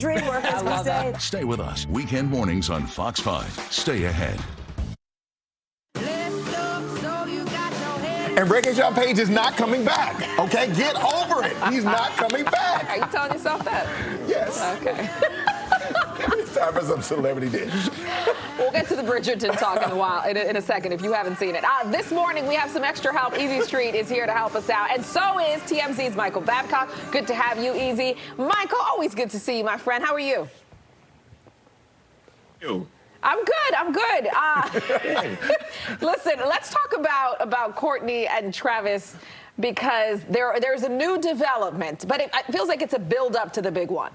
DreamWorks, as we say. Stay with us. Weekend mornings on Fox 5. Stay ahead. And Breaking Sean Page is not coming back. Okay, get over it. He's not coming back. Are you telling yourself that? Yes. Okay. It's time for some celebrity dish. We'll get to the Bridgerton talk in a second if you haven't seen it. This morning we have some extra help. Easy Street is here to help us out, and so is TMZ's Michael Babcock. Good to have you, Easy. Michael, always good to see you, my friend. How are you? I'm good. Listen, let's talk about Kourtney and Travis, because there's a new development, but it feels like it's a build-up to the big one.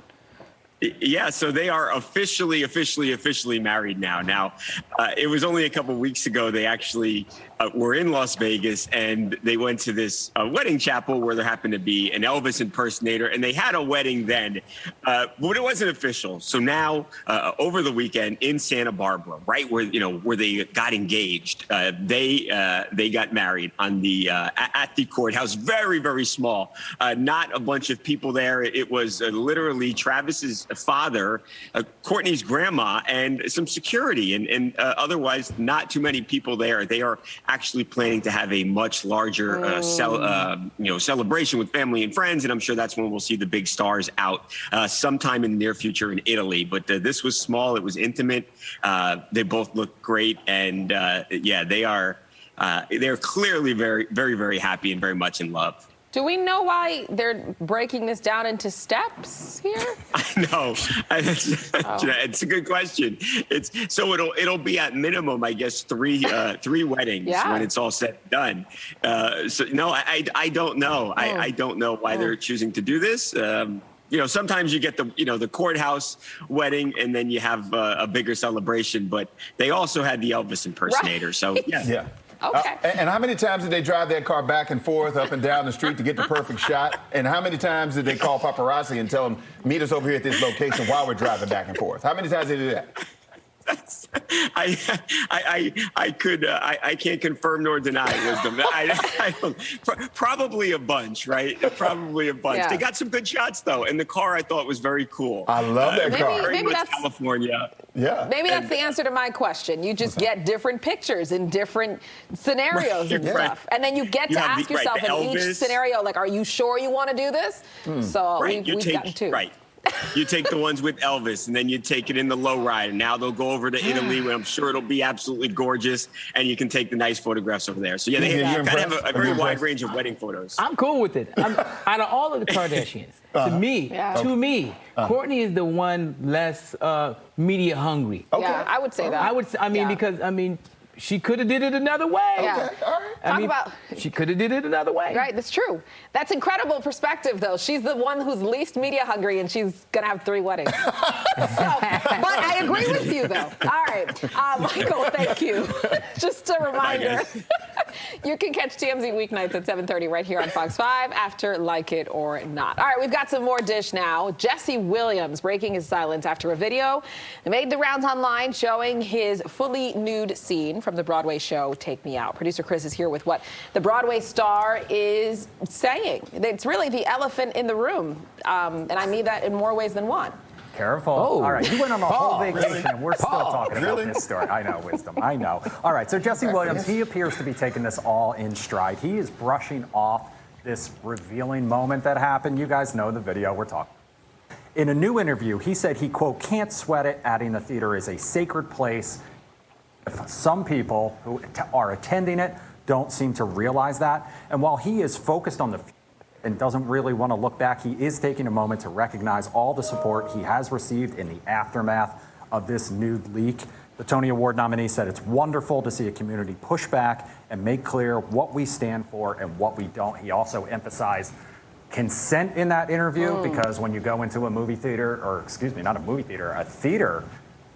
Yeah, so they are officially married now. Now, it was only a couple weeks ago they actually were in Las Vegas, and they went to this wedding chapel where there happened to be an Elvis impersonator, and they had a wedding then, but it wasn't official. So now, over the weekend in Santa Barbara, right where they got engaged, they got married on the at the courthouse. Very, very small, not a bunch of people there. It was literally Travis's father, Kourtney's grandma, and some security, and otherwise not too many people there. They are actually planning to have a much larger celebration with family and friends, and I'm sure that's when we'll see the big stars out sometime in the near future in Italy. But this was small, it was intimate. They both look great, and they're clearly very, very, very happy and very much in love. Do we know why they're breaking this down into steps here? I know. It's a good question. It'll be at minimum, I guess, three weddings when it's all said and done. I don't know. I don't know why they're choosing to do this. Sometimes you get the courthouse wedding, and then you have a bigger celebration. But they also had the Elvis impersonator. Right. So yeah. Okay. And how many times did they drive that car back and forth up and down the street to get the perfect shot? And how many times did they call paparazzi and tell them, meet us over here at this location while we're driving back and forth? How many times did they do that? I can't confirm nor deny wisdom. Probably a bunch, right? Probably a bunch. Yeah. They got some good shots though, and the car I thought was very cool. I love that car. Maybe that's California. Yeah. Maybe that's the answer to my question. You just get different pictures in different scenarios and stuff, and then you get to ask yourself in each scenario, like, are you sure you want to do this? So we've gotten two. Right. You take the ones with Elvis, and then you take it in the lowrider. Now they'll go over to Italy, where I'm sure it'll be absolutely gorgeous, and you can take the nice photographs over there. So they kind of have a very wide range of wedding photos. I'm cool with it. Out of all of the Kardashians, to me, Kourtney is the one less media hungry. Okay. Yeah, I would say that. Because she could have did it another way. Yeah. Okay, all right. She could have did it another way. Right, that's true. That's incredible perspective, though. She's the one who's least media hungry, and she's going to have 3 weddings. But I agree with you, though. All right. Michael, thank you. Just a reminder, you can catch TMZ weeknights at 7:30 right here on Fox 5 after Like It or Not. All right, we've got some more dish now. Jesse Williams breaking his silence after a video that made the rounds online showing his fully nude scene from the Broadway show Take Me Out. Producer Chris is here with what the Broadway star is saying. It's really the elephant in the room, and I mean that in more ways than one. Careful. All right, you went on a whole vacation, and we're still talking about this story. I know, Wisdom, I know. All right, so Jesse Williams, he appears to be taking this all in stride. He is brushing off this revealing moment that happened. You guys know the video we're talking. In a new interview, he said he, quote, can't sweat it, adding the theater is a sacred place. Some people who are attending it don't seem to realize that. And while he is focused on the future and doesn't really want to look back, he is taking a moment to recognize all the support he has received in the aftermath of this nude leak. The Tony Award nominee said it's wonderful to see a community push back and make clear what we stand for and what we don't. He also emphasized consent in that interview because when you go into a movie theater, or excuse me, not a movie theater, a theater,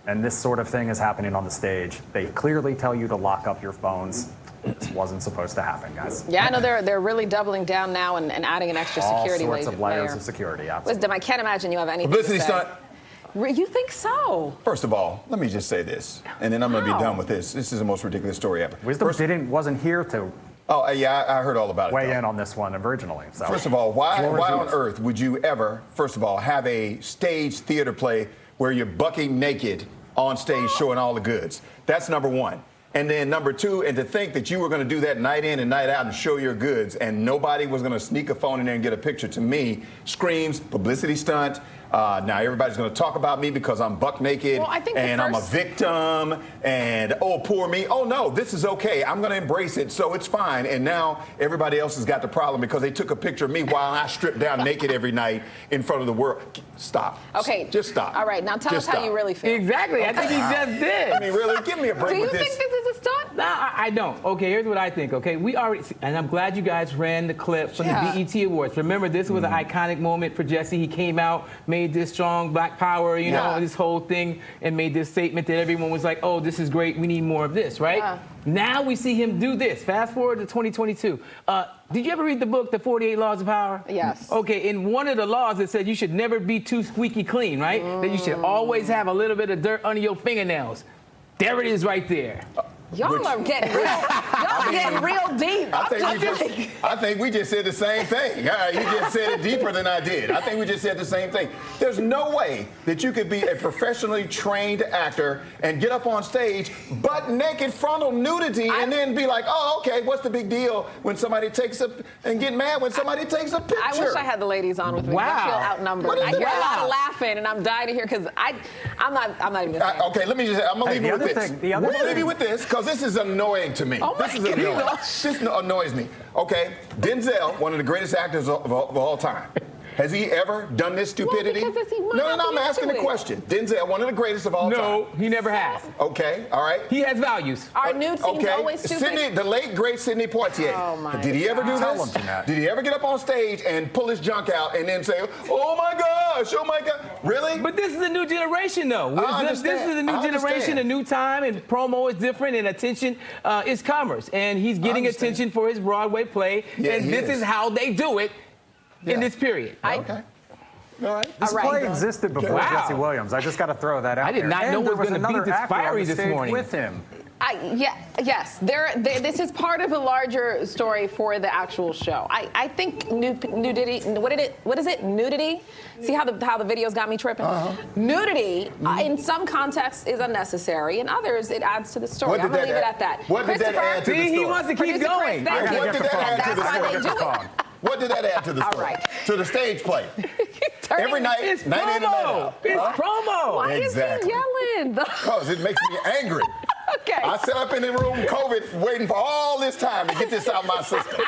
and this sort of thing is happening on the stage, they clearly tell you to lock up your phones. This wasn't supposed to happen, guys. Yeah, I know they're really doubling down now and adding an extra security layer. All sorts of layers of security, absolutely. Wisdom, I can't imagine you have anything Publicity to say. stunt. You think so? First of all, let me just say this, and then I'm going to be done with this. This is the most ridiculous story ever. Wisdom wasn't here to Oh, yeah, I heard all about it. Weigh in on this one originally. So. First of all, why on yours. earth would you ever, first of all, have a stage theater play where you're bucking naked on stage showing all the goods? That's number one. And then number two, and to think that you were going to do that night in and night out and show your goods and nobody was going to sneak a phone in there and get a picture, to me, screams publicity stunt. Now everybody's going to talk about me because I'm buck naked and I'm a victim and, oh, poor me. Oh, no, this is okay. I'm going to embrace it, so it's fine. And now everybody else has got the problem because they took a picture of me while I stripped down naked every night in front of the world. Stop. Okay. Just stop. All right, now tell us how you really feel. Exactly. I think he just did. I mean, really, give me a break with this. Do you think this is a stunt? Nah, I don't. Okay, here's what I think. Okay, we already, and I'm glad you guys ran the clip from the BET Awards. Remember, this was an iconic moment for Jesse. He came out, made this strong Black Power, you know, this whole thing, and made this statement that everyone was like, oh, this is great. We need more of this, right? Yeah. Now we see him do this. Fast forward to 2022. Did you ever read the book, The 48 Laws of Power? Yes. Okay, in one of the laws, it said you should never be too squeaky clean, right? That you should always have a little bit of dirt under your fingernails. There it is right there. Y'all are getting real. Y'all are getting real deep. I think we just said the same thing. You just said it deeper than I did. I think we just said the same thing. There's no way that you could be a professionally trained actor and get up on stage butt naked, frontal nudity, and then be like, oh, okay, what's the big deal when somebody takes a and get mad when somebody takes a picture? I wish I had the ladies on with me. Wow. I feel outnumbered. I hear a lot of laughing, and I'm dying to hear because I'm not even gonna say. Okay, let me just. I'm gonna leave you with this. The other I'm gonna leave you thing. with this because this is annoying to me. Oh my this is annoying. gosh. This annoys me. Okay, Denzel, one of the greatest actors of all time. Has he ever done this stupidity? Well, because he might No, not I'm be asking into the it. question. Denzel, one of the greatest of all time. No, he never has. Okay, all right. He has values. Our nude scene's always stupid. Sidney, the late great Sidney Poitier. Oh my Did he ever do Tell this? him, Jeanette. Did he ever get up on stage and pull his junk out and then say, "Oh my gosh, oh my God"? Really? But this is a new generation, though. I This is a new understand. generation, a new time, and promo is different, and attention is commerce. And he's getting understand. attention for his Broadway play, Yeah, and he this is how they do it in this period. Okay. All right. This All right. play existed before Wow. Jesse Williams. I just got to throw that out I did there. not And know it there was gonna be another this actor on fiery the this stage morning. with him. Yes. This is part of a larger story for the actual show. I think nudity. What is it? Nudity. See how the videos got me tripping? Nudity, in some contexts, is unnecessary. In others, it adds to the story. I'm gonna leave it at that. What did that add to the See, story? he wants to keep Producer going. Chris, thank you. What did that add to the That's why story? they do it. What did that add to the All story? right. To the stage play. Every night, It's night in and night promo. out. It's promo. Why Exactly. is he yelling? Because it makes me angry. Okay. I sat up in the room, COVID, waiting for all this time to get this out of my system.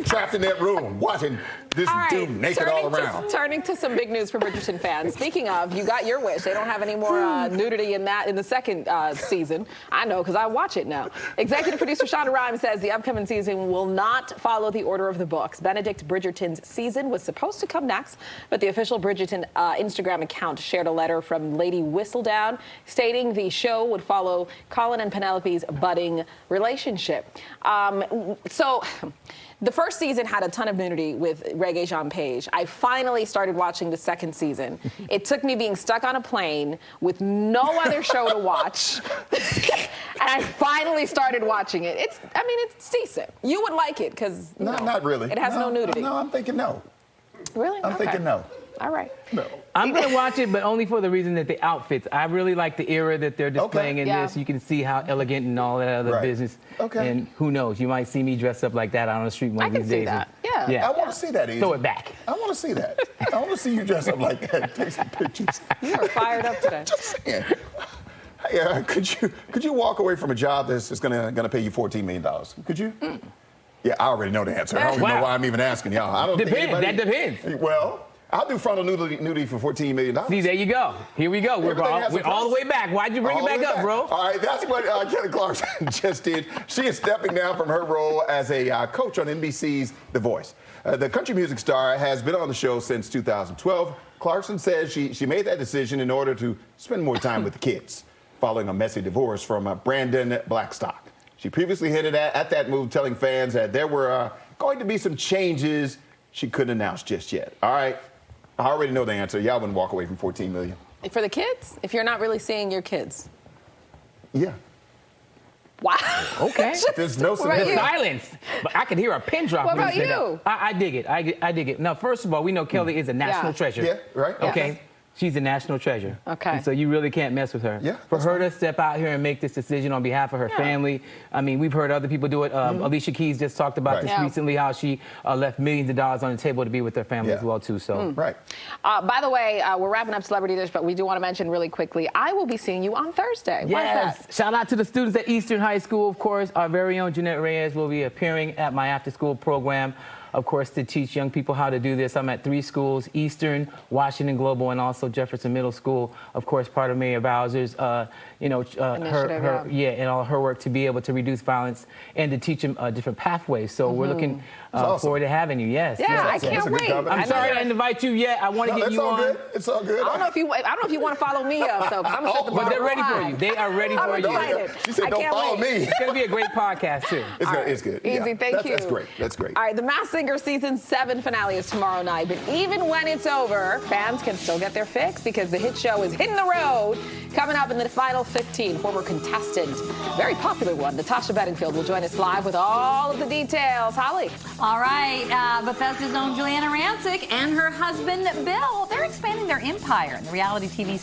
Trapped in that room, watching this All right, dude naked all around. Turning to some big news for Bridgerton fans. Speaking of, you got your wish. They don't have any more nudity in the second season. I know because I watch it now. Executive producer Shonda Rhimes says the upcoming season will not follow the order of the books. Benedict Bridgerton's season was supposed to come next, but the official Bridgerton Instagram account shared a letter from Lady Whistledown stating the show would follow Colin and Penelope's budding relationship. So the first season had a ton of nudity with Regé-Jean Page. I finally started watching the second season. It took me being stuck on a plane with no other show to watch. And I finally started watching it. It's decent. You would like it because Not really. It has no nudity. No, I'm thinking no. Really? I'm Okay. thinking no. All right. No. I'm going to watch it, but only for the reason that the outfits. I really like the era that they're displaying in Yeah. this. You can see how elegant and all that other Right. business. Okay. And who knows? You might see me dressed up like that out on the street one I of can these see days. that. And- Yeah. I want to see that, Easy. Throw it back. I want to see that. I want to see you dress up like that. Take some pictures. You are fired up today. Just saying. Yeah, could you walk away from a job that's gonna pay you $14 million? Could you? Yeah, I already know the answer. I don't even know Wow. why I'm even asking y'all. I don't Depends. think anybody, That depends. Well, I'll do frontal nudity for $14 million. See, there you go. Here we go. We're Everything has a all the price. way back. Why'd you bring All it the back way up, bro? All right, that's what Kelly Clarkson just did. She is stepping down from her role as a coach on NBC's The Voice. The country music star has been on the show since 2012. Clarkson says she made that decision in order to spend more time with the kids, following a messy divorce from Brandon Blackstock. She previously hinted at that move, telling fans that there were going to be some changes she couldn't announce just yet. All right, I already know the answer. Y'all wouldn't walk away from $14 million. For the kids, if you're not really seeing your kids. Yeah. Wow. Okay. There's no What about you? Silence. But I could hear a pin drop. What when about said you? That. I dig it. I dig it. Now, first of all, we know Kelly is a national treasure. Yeah, right. Okay. Yes. She's a national treasure. Okay. And so you really can't mess with her. Yeah, For that's her to step out here and make this decision on behalf of her family, I mean, we've heard other people do it. Alicia Keys just talked about Right. this Yeah. recently, how she left millions of dollars on the table to be with her family as well, too. So. Right. By the way, we're wrapping up Celebrity Dish, but we do want to mention really quickly, I will be seeing you on Thursday. Why is Yes. that? Shout out to the students at Eastern High School, of course. Our very own Jeanette Reyes will be appearing at my after-school program, of course, to teach young people how to do this. I'm at 3 schools, Eastern, Washington Global, and also Jefferson Middle School. Of course, part of Mayor Bowser's, Initiative, and all her work to be able to reduce violence and to teach them different pathways. So we're looking awesome. forward to having you. Yes. Yeah, yes. I That's a can't good wait. comment. I'm sorry I didn't invite you yet. I want to No, get it's you all on. good. It's all good. I don't know if you want to follow me up though, 'cause I'm gonna set the bar But they're ready for high. you. They are ready for I'm you. excited. She said, I "Don't can't follow wait. me." It's going to be a great podcast, too. It's good. It's good. Easy, Yeah. thank you. That's great. That's great. All right, The Masked Singer season 7 finale is tomorrow night, but even when it's over, fans can still get their fix because the hit show is hitting the road. Coming up in the final 15, former contestant, very popular one, Natasha Bedingfield, will join us live with all of the details. Holly. All right, Bethesda's own Juliana Rancic and her husband Bill, they're expanding their empire in the reality TV